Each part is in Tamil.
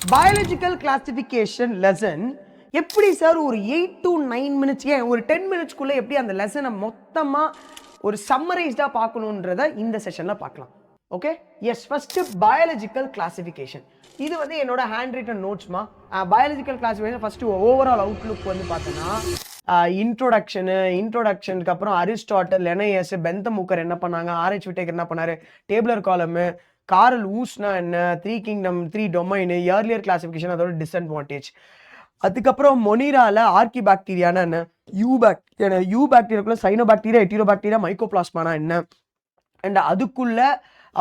பயாலஜிக்கல் கிளாசிஃபிகேஷன் லெசன் எப்படி சார் ஒரு 8 to 9 மினிட்ஸ் ஏன் ஒரு 10 மினிட்ஸ்க்குள்ளே எப்படி அந்த லெசனை மொத்தமாக ஒரு சம்மரைஸ்டாக பார்க்கணுன்றத இந்த செஷனில் பார்க்கலாம். Okay, yes, first biological classification. இது வந்து என்னோட ஹேண்ட் ரிட்டன் நோட்ஸ்மா. Biological classification first overall outlook வந்து பார்த்தோன்னா இன்ட்ரோடக்ஷனுக்கு அப்புறம் அரிஸ்டாட்டல், லெனையஸ், பெந்தமுக்கர் என்ன பண்ணாங்க, ஆர்ஹெச் விட்டேக்கர் என்ன பண்ணாரு, டேபிளர் காலமு, காரல் ஊஸ்னா என்ன, 3 கிங்டம், 3 டொமைனு, இயர்லியர் கிளாசிஃபிகேஷன், அதோட டிஸ்அட்வான்டேஜ். அதுக்கப்புறம் மொனிரால ஆர்கி பாக்டீரியானா என்ன, யூ பாக்டீரியாக்குள்ள சைனோ பாக்டீரியா, எட்டிரோ பாக்டீரியா, மைக்கோபிளாஸ்மானா என்ன, அண்ட் அதுக்குள்ள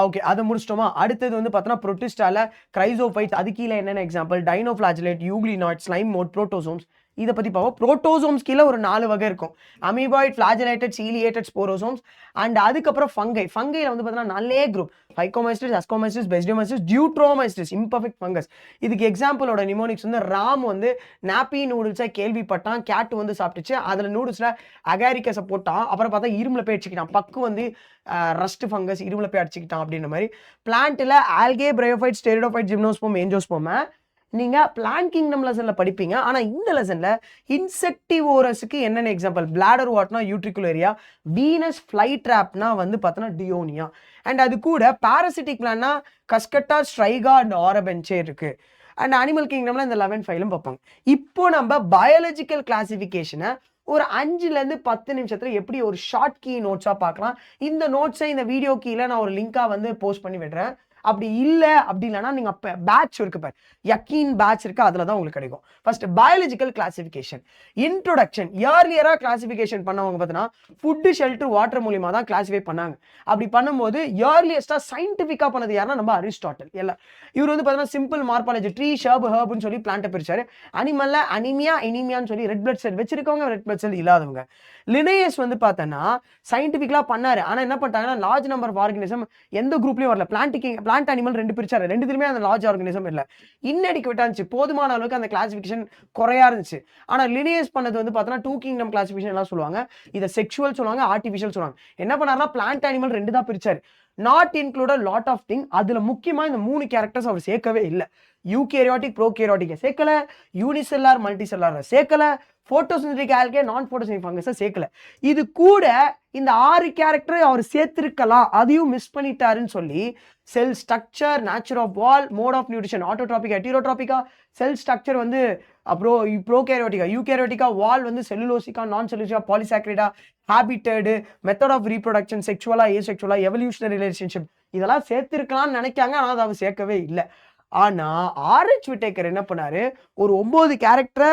ஓகே அதை முடிச்சிட்டோமா. அடுத்தது வந்து பார்த்தோன்னா புரோட்டிஸ்டால கிரைசோஃபைட்ஸ், அது கீழே என்னென்ன எக்ஸாம்பிள், டைனோஃபிளாஜிலேட், யூக்ளினாய்ட், ஸ்லைம் மோட், புரோட்டோசோம்ஸ். இதை பற்றி பார்ப்போம். புரோட்டோசோம்ஸ் கீழே ஒரு 4 வகை இருக்கும். அமீபாய்ட், ஃபிளாஜிலேட்டட், சீலியேட்டட், ஸ்போரோசோம்ஸ். அண்ட் அதுக்கப்புறம் ஃபங்கைல வந்து பார்த்தீங்கன்னா நல்லே குரூப், ஃபைகோமைஸ்டிஸ், அஸ்கோமைஸ்டிஸ், பெஸ்டியோமைஸ்டிஸ், டியூட்ரோமைஸ்டிஸ், இம்பர்ஃபெக்ட் ஃபங்கஸ். இதுக்கு எக்ஸாம்பிளோட நிமோனிக்ஸ் வந்து ராம் வந்து நாப்பி நூடுல்ஸை கேள்விப்பட்டான், கேட் வந்து சாப்பிட்டுச்சு, அதில் நூடுல்ஸில் அகாரிக்கஸை போட்டான், அப்புறம் பார்த்தா இரும்பில் போய் அடிச்சுக்கிட்டான், பக்கு வந்து ரஸ்ட் ஃபங்கஸ் இரும்பில் போய் அடிச்சுக்கிட்டான் அப்படின்ற மாதிரி. பிளான்ட்டில் ஆல்கே, பிரயோஃபைட், ஸ்டெரிடோஃபைட், ஜிம்னோஸ்போம், ஏஞ்சோஸ்போமை நீங்கள் பிளான்ட் கிங்டம் லெசனில் படிப்பீங்க. ஆனால் இந்த லெசனில் இன்செக்டிவோரஸுக்கு என்னென்ன எக்ஸாம்பிள், பிளாடர் வாட்னா யூட்ரிகுலேரியா, வீனஸ் ஃப்ளை ட்ராப்னா வந்து பார்த்தோன்னா டியோனியா. அண்ட் அது கூட பாராசிட்டிக் பிளான்னா கஸ்கட்டா, ஸ்ட்ரைகா அண்ட் ஆரபென்ச்சே இருக்குது. அண்ட் அனிமல் கிங்டமில் இந்த 11 ஃபைலும் பார்ப்பாங்க. இப்போ நம்ம பயாலஜிக்கல் கிளாசிஃபிகேஷனை ஒரு 5லேருந்து 10 நிமிஷத்தில் எப்படி ஒரு ஷார்ட் கீ நோட்ஸாக பார்க்கலாம். இந்த நோட்ஸை இந்த வீடியோ கீழே நான் ஒரு லிங்காக வந்து போஸ்ட் பண்ணி விடுறேன். அப்படி இல்லை அப்படி இல்லைன்னா நீங்கள் அப்போ பேட்ச் இருக்கு பாரு, யக்கீன் பேட்ச் இருக்கு, அதில் தான் உங்களுக்கு கிடைக்கும். First biological classification introduction. இயர்லியராக கிளாசிஃபிகேஷன் பண்ணவங்க பார்த்தீங்கன்னா ஃபுட்டு, ஷெல்டர், வாட்டர் மூலியமாக தான் கிளாசிஃபை பண்ணாங்க. அப்படி பண்ணும்போது இயர்லியஸ்டாக சயின்டிஃபிக்காக பண்ணது யாருன்னா நம்ம அரிஸ்டாட்டல். எல்லாம் இவர் வந்து பார்த்தீங்கன்னா சிம்பிள் மார்பாலஜி, ட்ரீ, ஷர்ப், ஹர்ப்னு சொல்லி பிளான்ட்டை பிரிச்சாரு. அனிமல்ல அனிமியா, எனிமியான்னு சொல்லி ரெட் பிளட் செல் வச்சிருக்கவங்க, ரெட் பிளட் செல் இல்லாதவங்க. லினேயஸ் வந்து பார்த்தோன்னா சயின்டிஃபிக்கலாக பண்ணாரு. ஆனால் என்ன பண்ணிட்டாங்கன்னா லார்ஜ் நம்பர் ஆஃப் ஆர்கனிசம் எந்த குரூப்லையும் வரல. பிளான்ட் அனிமல் 2 பிரிச்சாரு, 2த்துலையுமே அந்த லார்ஜ் ஆர்கனிசம் இல்லை, இன்னடிக்குவேட்டா இருந்துச்சு, போதுமான அளவுக்கு அந்த கிளாசிஃபிகேஷன் குறையா இருந்துச்சு. ஆனால் லினியஸ் பண்ணது வந்து பார்த்தோன்னா 2 கிங்டம் கிளாசிஃபிகேஷன் எல்லாம் சொல்லுவாங்க. இதை செக்ஷுவல் சொல்லுவாங்க, ஆர்டிஃபிஷியல் சொல்லுவாங்க. என்ன பண்ணாருன்னா பிளான்ட் அனிமல் 2 தான் பிரிச்சாரு, not included lot of thing. அதுல முக்கியமா இந்த 3 கேரக்டர்ஸ் அவர் சேர்க்கவே இல்லை. யூகேரியாட்டிக், ப்ரோகேரியாட்டிக் சேர்க்கல, யூனிசெல்லார், மல்டிசெல்லார் சேர்க்கல, போட்டோசிந்தட்டிக் ஆல்கே, நான் போட்டோசிந்தட்டிக் ஃபங்கஸை சேர்க்கல. இது கூட இந்த 6 கேரக்டரை அவர் சேர்த்திருக்கலாம், அதையும் மிஸ் பண்ணிட்டாருன்னு சொல்லி cell structure, nature of wall, mode of nutrition, ஆட்டோட்ராபிக்கா, ஹெட்டிரோட்ராபிக்கா, செல் ஸ்ட்ரக்சர் வந்து அப்புறம் ப்ரோகேரியாட்டிக்கா, யூகேரியாட்டிக்கா, வால் வந்து செல்லுலோசிக்கா, நான் செல்லுலோசிக்கா, பாலிசாக்ரைடா, ஹேபிட்டடு, மெத்தட் ஆஃப் ரீப்ரொடக்ஷன், செக்சுவலா, ஏசெக்சுவலா, எவல்யூஷனரி ரிலேஷன்ஷிப், இதெல்லாம் சேர்த்திருக்கலாம்னு நினைக்காங்க. ஆனால் அதை அவர் சேர்க்கவே இல்லை. ஆனால் ஆர்ஹெச் விட்டேக்கர் என்ன பண்ணாரு, ஒரு 9 கேரக்டரை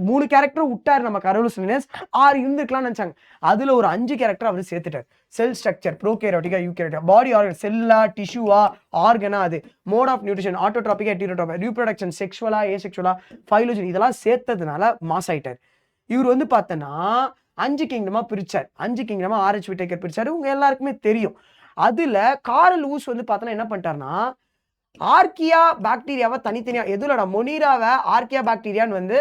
3 கேரக்டர் விட்டாரு. நம்ம கரோலஸ் லினஸ் 6 இருந்துக்கலாம்னு நினைச்சாங்க. அதுல ஒரு 5 கேரக்டர் அவர் சேர்த்துட்டார். செல் ஸ்ட்ரக்சர், ப்ரோகேரியாட்டிக்கா, யூகேரியாட்டிக்கா, பாடி ஆர்கன், செல்லா, டிஷ்யூவா, ஆர்கனா, அது மோட் ஆஃப் நியூட்ரிஷன், ஆட்டோட்ராபிக்கா, ஹெட்டிரோட்ராபிக்கா, ரீப்ரொடக்ஷன், செக்சுவலா, ஏசெக்சுவலா, ஃபைலோஜெனி, இதெல்லாம் சேர்த்ததுனால மாஸ் ஆயிட்டார். இவர் வந்து பார்த்தோன்னா 5 கிங்டமா பிரிச்சார். 5 கிங்டமா ஆர்ஹெச் விட்டேக்கர் பிரிச்சாரு, உங்க எல்லாருக்குமே தெரியும். அதுல காரல் ஊஸ் வந்து பார்த்தோன்னா என்ன பண்ணிட்டாருன்னா ஆர்கியா பாக்டீரியாவை தனித்தனியா, எதுலடா மொனிராவை ஆர்கியா பாக்டீரியான்னு வந்து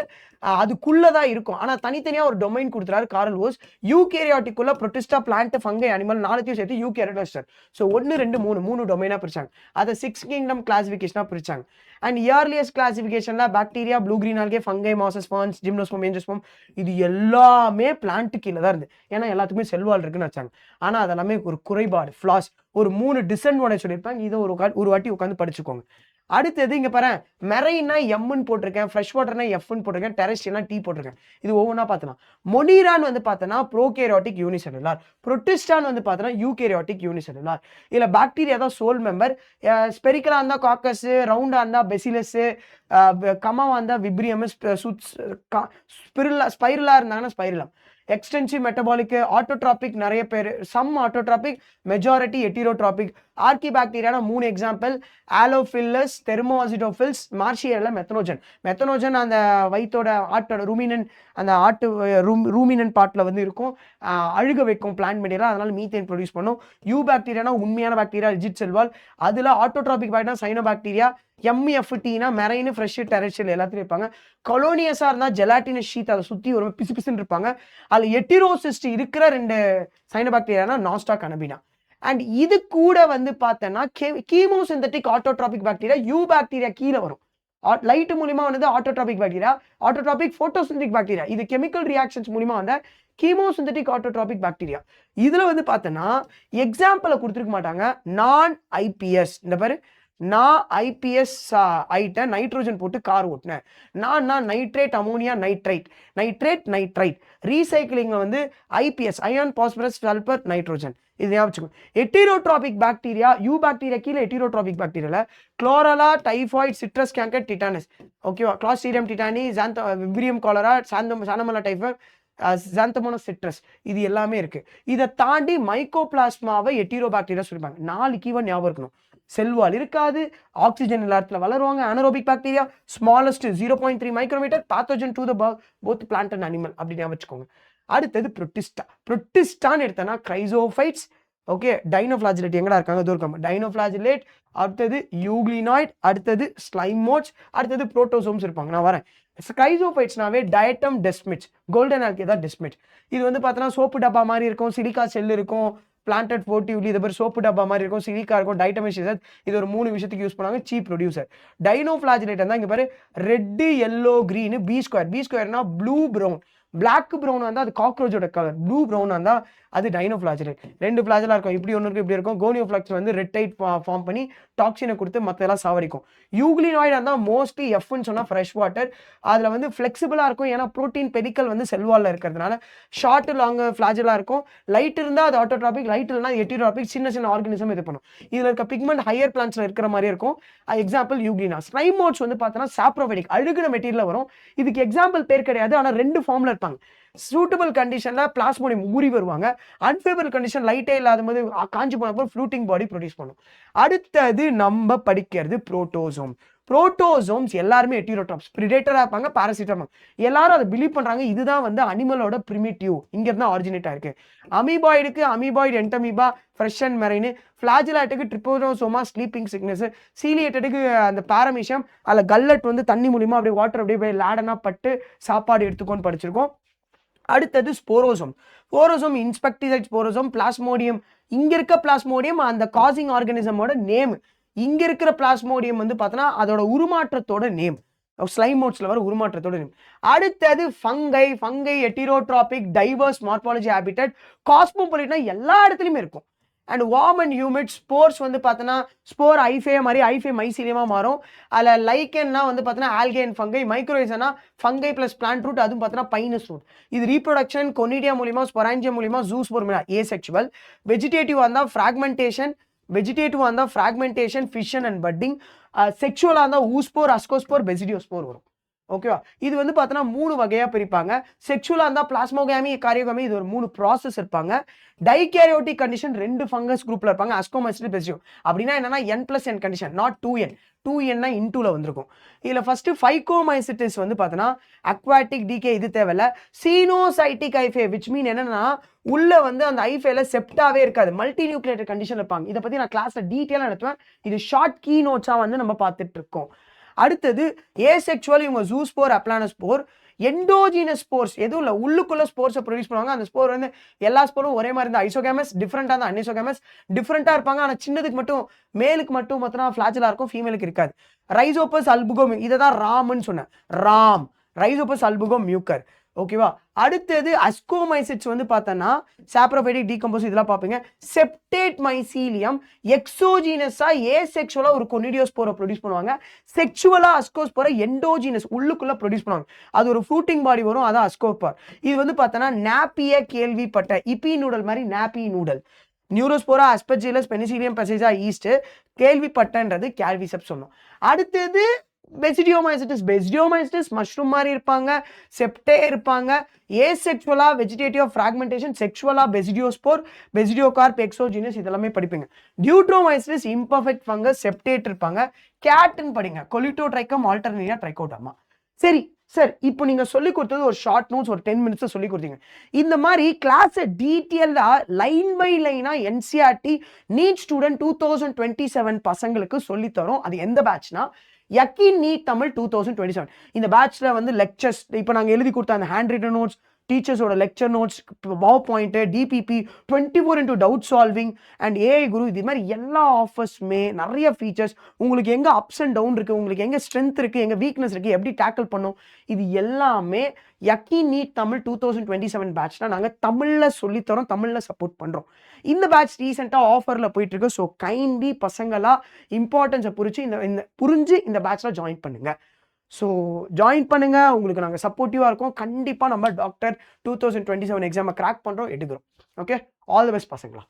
அதுக்குள்ளதான் இருக்கும், ஆனா தனித்தனியா ஒரு டொமைன் கொடுத்துறாரு காரல் ஊஸ். யூகேரியாட்டிக்குள்ள புரோட்டிஸ்டா, பிளான்ட், ஃபங்கை, அனிமல் 4த்தையும் சேர்த்து யூகேரியாட். ஸோ 1, 2, 3 டொமைனா பிரிச்சாங்க. அதை 6 கிங்டம் கிளாசிஃபிகேஷனா பிரிச்சாங்க. அண்ட் இயர்லியஸ்ட் கிளாசிஃபிகேஷன்ல bacteria, blue green algae, fungi, mosses, ferns, gymnosperm, angiosperm, இது எல்லாமே பிளான்ட் கீழே தான் இருந்து. ஏன்னா எல்லாத்துக்குமே செல்வால் இருக்குன்னு வச்சாங்க. ஆனா அதெல்லாமே ஒரு குறைபாடு, ஃபிளாஸ், ஒரு 3 டிஸ்அட்வான்டேஜ் சொல்லியிருப்பாங்க. இதை ஒரு வாட்டி உட்காந்து படிச்சுக்கோங்க. அடுத்தது இங்க பாரு, மெரைனா எம்னு போட்டிருக்கேன், ஃப்ரெஷ் வாட்டர்னா எஃப்னு போட்டிருக்கேன், டெரஸ்ட்ரியல்னா டி போட்டிருக்கேன். இது ஒவ்வொன்றா பார்த்தலாம். மொனிரான் வந்து பார்த்தோன்னா ப்ரோகேரியாட்டிக் யூனிசெல்லுலார், புரோட்டிஸ்டான் வந்து பார்த்தோன்னா யூகேரியாட்டிக் யூனிசெல்லுலார். இதில் பாக்டீரியா தான் சோல் மெம்பர். ஸ்பெரிக்கலா இருந்தால் காக்கஸ், ரவுண்டா இருந்தால் பெசிலஸ், கமாவா இருந்தால் விப்ரியமஸ், ஸ்பைரலா இருந்தாங்கன்னா ஸ்பைரலம். எக்ஸ்டென்சிவ், மெட்டபாலிக், ஆட்டோட்ராபிக் நிறைய பேர், some autotrophic, majority heterotrophic. Archae பாக்டீரியானா 3 எக்ஸாம்பிள், ஆலோஃபில்லஸ், தெர்மோசிடோஃபில்ஸ், மார்ஷியர்ல மெத்தனோஜன் அந்த வயிற்றோட ஆட்டோட ரூமினன், அந்த ஆட்டு ரூமினன் பார்ட்டில் வந்து இருக்கும், அழுக வைக்கும் பிளான்ட் மெட்டீரியல், அதனால மீத்தேன் ப்ரொடியூஸ் பண்ணும். யூ பாக்டீரியானா உண்மையான பாக்டீரியா, ரிஜிட் செல்வால். அதில் ஆட்டோட்ராபிக் பாக்டீரியா சைனோ பாக்டீரியா, எம்எஃப்டினா மெரைனு, ஃப்ரெஷ், டெரஸ்ட்ரியல் எல்லாத்தையும் இருப்பாங்க. கொலோனியஸாக இருந்தால் ஜெலாட்டினஸ் ஷீட், அதை சுற்றி ஒரு பிசு பிசுன்னு இருப்பாங்க. அதில் எட்டிரோசிஸ்ட் இருக்கிற 2 சைனோ பாக்டீரியானா நாஸ்டாக், அனபினா. அண்ட் இது கூட வந்து பார்த்தோன்னா கீமோசிந்தட்டிக் ஆட்டோட்ராபிக் பாக்டீரியா, யூ பாக்டீரியா கீழே வரும். லைட் மூலியமா வந்து autotrophic bacteria, autotrophic photosynthetic bacteria. இது கெமிக்கல் ரியாக்ஷன்ஸ் மூலியமா வந்த கீமோசிந்தட்டிக் ஆட்டோட்ராபிக் பாக்டீரியா. இதுல வந்து பார்த்தனா எக்ஸாம்பிள கொடுத்திருக்க மாட்டாங்க. நான் ஐபிஎஸ் இந்த பாரு, நான் ஐபிஎஸ் ஐட்ட நைட்ரோஜன் போட்டு கார் ஓட்டினேன். நான் nitrate ammonia nitrite, nitrate nitrite. ரீசைக்கிளிங்ல வந்து IPS iron phosphorus sulphur nitrogen. இது ஞாபகம். ஹெட்டிரோட்ராபிக் பாக்டீரியா, யூ பாக்டீரியா கீழே ஹெட்டிரோட்ராபிக் பாக்டீரியால cholera, typhoid, citrus canker, tetanus. ஓகேவா? Clostridium tetani, vibrio cholera, xanthomonas typhi, xanthomonas citrus, இது எல்லாமே இருக்கு. இதை தாண்டி மைக்கோபிளாஸ்மாவை ஹெட்டிரோபாக்டீரியா சொல்லிப்பாங்க. 4 கீவர்ட் ஞாபகம் இருக்கணும். செல்வால் இருக்காது, ஆக்சிஜன் இடத்துல வளருவாங்க, anaerobic bacteria, smallest 0.3 micrometre, pathogen to the both plant and animal அப்படின்னு வச்சுக்கோங்க. அடுத்தது புரோட்டிஸ்டா. புரோட்டிஸ்டான்னு எடுத்தனா கிரைசோஃபைட்ஸ், ஓகே, டைனோஃபிளாஜிலேட் எங்கடா இருக்காங்க? இதோ இருக்காங்க. டைனோஃபிளாஜிலேட், அடுத்தது யூக்ளினாய்ட், அடுத்தது ஸ்லைமோட்ஸ், அடுத்தது புரோட்டோசோம்ஸ் இருப்பாங்க. நான் வரேன். கிரைசோஃபைட்ஸ்னாவே டயட்டம் டெஸ்மிட்ஸ், கோல்டன் ஆல்கே தான் டெஸ்மிட்ஸ். இது வந்து பார்த்தோன்னா சோப்பு டப்பா மாதிரி இருக்கும், சிலிக்கா செல் இருக்கும், பிளான்டட் போர்ட்டிவ்லி, இது மாதிரி சோப்பு டப்பா மாதிரி இருக்கும், சிலிக்கா இருக்கும், டைட்டமிஷன். இது ஒரு 3 விஷயத்துக்கு யூஸ் பண்ணுவாங்க. Cheap producer. டைனோஃபிளாஜிலேட் தான் இங்க பாரு, red, yellow, green, B square. B ஸ்கொயர்னா ப்ளூ ப்ரௌன். பிளாக் ப்ரௌன் வந்தா அது காக்ரோச்சோட கலர். ப்ளூ ப்ரௌன் வந்தா அது டைனோஃபிளாஜிலேட். 2 ஃபிளாஜலா இருக்கும். இப்படி ஒன்று இருக்கு, இப்படி இருக்கும். கோனியோஃபிளாக்ஸ் வந்து ரெட் டைட் ஃபார்ம் பண்ணி டாக்ஸினை கொடுத்து மற்றெல்லாம் சாவடிக்கும். யூக்ளினாய்டு இருந்தால் மோஸ்ட்லி எஃப்னு சொன்னால் ஃப்ரெஷ் வாட்டர். அதில் வந்து ஃப்ளெக்சிபிளாக இருக்கும். ஏன்னா ப்ரோட்டீன் பெடிக்கல் வந்து செல்வாலில் இருக்கிறதுனால ஷார்ட் லாங் ஃபிளாஜலாக இருக்கும். லைட் இருந்தால் அது ஆட்டோட்ராபிக், லைட் இல்லைனா ஹெட்டிரோட்ராபிக். சின்ன சின்ன ஆர்கனிசம் இது பண்ணும். இதில் இருக்க பிக்மெண்ட் ஹையர் பிளான்ட்ஸில் இருக்கிற மாதிரி இருக்கும். Example Euglena. ஸ்லைமோட்ஸ் வந்து பார்த்தோன்னா சாப்ரோபெடிக், அழுகின மெட்டீரியல் வரும். இதுக்கு எக்ஸாம்பிள் பேர் கிடையாது, ஆனால் 2 ஃபார்மில் இருப்பாங்க. சூட்டபிள் கண்டிஷன்ல பிளாஸ்மோடியம் ஊறி வருவாங்க. அன்ஃபேவரபிள் கண்டிஷன் லைட்டே இல்லாத போது காஞ்சி போனப்போ ஃப்ளூட்டிங் பாடி ப்ரொடியூஸ் பண்ணும். அடுத்தது நம்ம படிக்கிறது புரோட்டோசோம். புரோட்டோசோம்ஸ் எல்லாருமே ஹெட்டிரோட்ராப்ஸ், பிரிடேட்டரா இருப்பாங்க, பாராசிட்டா இருப்பாங்க. எல்லாரும் அதை பிலீவ் பண்றாங்க. இதுதான் வந்து அனிமலோட பிரிமிட்டிவ், இங்க இருந்தா ஆரிஜினேட் ஆயிருக்கு. அமீபாய்டுக்கு amoeboid entamoeba, fresh and marine. ஃபிளாஜிலாட்டுக்கு ட்ரிப்போனோசோமா, ஸ்லீப்பிங் சிக்னஸ். சீலியேட்டடுக்கு அந்த பாரமீஷியம், அதில் கல்லட் வந்து தண்ணி மூலியமா அப்படியே வாட்டர் அப்படியே லேடனா பட்டு சாப்பாடு எடுத்துக்கோன்னு படிச்சிருக்கோம். அடுத்தது ஸ்போரோசோம். ஸ்போரோசோம் இன்ஸ்பெக்டிசைட் ஸ்போரோசோம், பிளாஸ்மோடியம். இங்க இருக்க பிளாஸ்மோடியம் அந்த காசிங் ஆர்கானிசமோட நேம். இங்க இருக்கிற பிளாஸ்மோடியம் வந்து பார்த்தோன்னா அதோட உருமாற்றத்தோட நேம். ஸ்லைமோட்ஸ்ல வர உருமாற்றத்தோட நேம். அடுத்தது fungi. Fungi heterotrophic, diverse morphology habitat, காஸ்மோபாலிட்டனா எல்லா இடத்துலையுமே இருக்கும். And warm and humid. Spores வந்து பார்த்தோன்னா ஸ்போர் ஐஃபே மாதிரி ஐஃபே மைசீலியமாக மாறும். அதில் லைக்கன்னா வந்து பார்த்தோன்னா ஆல்கேன் ஃபங்கை. மைக்ரோரைசனா ஃபங்கை ப்ளஸ் பிளான்ட் ரூட், அதுவும் பார்த்தோன்னா பைனஸ் ரூட். இது ரீப்ரொடக்ஷன் கொனிடியா மூலியமா, ஸ்பொராஞ்சியா மூலியமா, ஜூஸ்போர் மூலியமா ஏசெக்சுவல். வெஜிடேட்டிவ் வந்தால் ஃப்ராக்மெண்டேஷன், ஃபிஷன் அண்ட் பட்டிங். செக்ஷுவலாக இருந்தால் ஊஸ்போர், அஸ்கோஸ்போர், பெசிடியோஸ்போர் வரும். ஓகேவா? இது வந்து பார்த்தோன்னா 3 வகையாக பிரிப்பாங்க. செக்ஷுவலாக இருந்தால் பிளாஸ்மோகாமி, காரியோகாமி, இது ஒரு 3 ப்ராசஸ் இருப்பாங்க. டைகேரியோட்டிக் கண்டிஷன் 2 ஃபங்கஸ் குரூப்ல இருப்பாங்க, அஸ்கோமைசிஸ், பெசிடியோ. அப்படின்னா என்னன்னா N+N condition, not 2N. 2N இன்டூல வந்திருக்கும். இதில் ஃபர்ஸ்ட் ஃபைகோமைசிட்டிஸ் வந்து பார்த்தோன்னா அக்வாட்டிக் டிகே, இது தேவையில்ல. சீனோசைட்டிக் ஐஃபே, விச் மீன் என்னன்னா உள்ள வந்து அந்த ஐஃபேல செப்டாவே இருக்காது, மல்டி நியூக்ளியேட்டட் கண்டிஷன் இருப்பாங்க. இதை பத்தி நான் கிளாஸ்ல டீட்டெயிலாக நடத்துவேன். இது ஷார்ட் கீ நோட்ஸா வந்து நம்ம பார்த்துட்டு இருக்கோம். அடுத்தது ஏசெக்சுவல், இவங்க ஜூஸ்போர், அப்ளானோஸ்போர். எண்டோஜினஸ் ஸ்போர்ஸ் எதுவும் இல்லை, உள்ளுக்குள்ள ஸ்போர்ஸை ப்ரொடியூஸ் பண்ணுவாங்க. அந்த ஸ்போர் வந்து எல்லா ஸ்போரும் ஒரே மாதிரி இருந்தால் ஐசோகேமஸ், டிஃப்ரெண்டாக இருந்தால் அன்ஐசோகேமஸ். டிஃப்ரெண்டாக இருப்பாங்க, ஆனால் சின்னதுக்கு மட்டும் மேலுக்கு மட்டும் பார்த்தோன்னா ஃபிளாஜலா இருக்கும், ஃபீமேலுக்கு இருக்காது. ரைசோபஸ் அல்புகோ, இதை தான் ராம்னு சொன்னேன். Ram, Rhizopus Albugo mucor. ஓகேவா? அடுத்தது அஸ்கோமைசிட்ஸ் வந்து பார்த்தோன்னா சாப்ரோபைடிக் டீகம்போஸ், இதெல்லாம் பார்ப்பீங்க. செப்டேட் மைசீலியம் எக்ஸோஜீனஸா ஏசெக்சுவலா ஒரு கொனிடியோஸ்போரை ப்ரொடியூஸ் பண்ணுவாங்க. செக்சுவலா அஸ்கோஸ்போரை எண்டோஜீனஸ் உள்ளுக்குள்ள ப்ரொடியூஸ் பண்ணுவாங்க. அது ஒரு ஃப்ரூட்டிங் பாடி வரும், அதான் அஸ்கோஸ்போர். இது வந்து பார்த்தோன்னா நாப்பிய கேள்விப்பட்ட இப்பி நூடல் மாதிரி நாப்பி நூடல். நியூரோஸ்போரா, அஸ்பெர்ஜிலஸ், பெனிசிலியம் பெசைஜா ஈஸ்ட் கேள்விப்பட்டன்றது கேல்விசெப்ஸ் சொன்னோம். அடுத்தது பெசிடியோமைசிட்டிஸ் மஷ்ரூம் மாதிரி இருப்பாங்க, செப்டே இருப்பாங்க. ஏசெக்சுவலா வெஜிடேட்டிவ் ஃப்ராக்மெண்டேஷன், செக்சுவலா பெசிடியோஸ்போர், பெசிடியோகார்ப், எக்ஸோஜினஸ், இதெல்லாமே படிப்பீங்க. டியூட்ரோமைசிட்டிஸ் இம்பர்ஃபெக்ட் ஃபங்கஸ், செப்டேட் இருப்பாங்க. கேட்னு படிங்க, கொலிட்டோட்ரைக்கம், ஆல்டர்னேரியா, ட்ரைகோடர்மா. சரி சார், இப்போ நீங்க சொல்லி கொடுத்தது ஒரு ஷார்ட் நோட்ஸ், ஒரு 10 மினிட்ஸ் சொல்லி கொடுத்தீங்க. இந்த மாதிரி கிளாஸ் டீட்டெயிலா லைன் பை லைனா NCERT நீட் ஸ்டூடெண்ட் 2027 பசங்களுக்கு சொல்லி தரோம். அது எந்த பேட்ச்னா யக்கீன் நீட் தமிழ் 2027. இந்த பேட்ச்ல வந்து லெக்சர்ஸ் இப்போ நாங்கள் எழுதி கொடுத்த அந்த ஹேண்ட் ரிட்டன் நோட்ஸ், டீச்சர்ஸோட lecture notes, PowerPoint, DPP, 24x doubt solving and AI Guru, இது மாதிரி எல்லா ஆஃபர்ஸுமே நிறைய ஃபீச்சர்ஸ், உங்களுக்கு எங்கே அப்ஸ் அண்ட் டவுன் இருக்குது, உங்களுக்கு எங்கே ஸ்ட்ரென்த் இருக்குது, எங்கே வீக்னஸ் இருக்குது, எப்படி டேக்கிள் பண்ணும், இது எல்லாமே யக்கீன் நீட் தமிழ் 2027 பேட்ச்னா நாங்கள் தமிழில் சொல்லித்தரோம், தமிழில் சப்போர்ட் பண்ணுறோம். இந்த பேட்ச் ரீசெண்டாக ஆஃபரில் போயிட்டுருக்கு. ஸோ கைண்ட்லி பசங்களாக இம்பார்ட்டன்ஸை புரிஞ்சு இந்த பேட்சில் ஜாயின் பண்ணுங்கள். ஸோ ஜாயின் பண்ணுங்கள், உங்களுக்கு நாங்கள் சப்போர்ட்டிவாக இருக்கோம். கண்டிப்பாக நம்ம டாக்டர் 2027 எக்ஸாமை கிராக் பண்ணுறோம், எடுக்கிறோம். ஓகே, ஆல் தி பெஸ்ட் பசங்களா.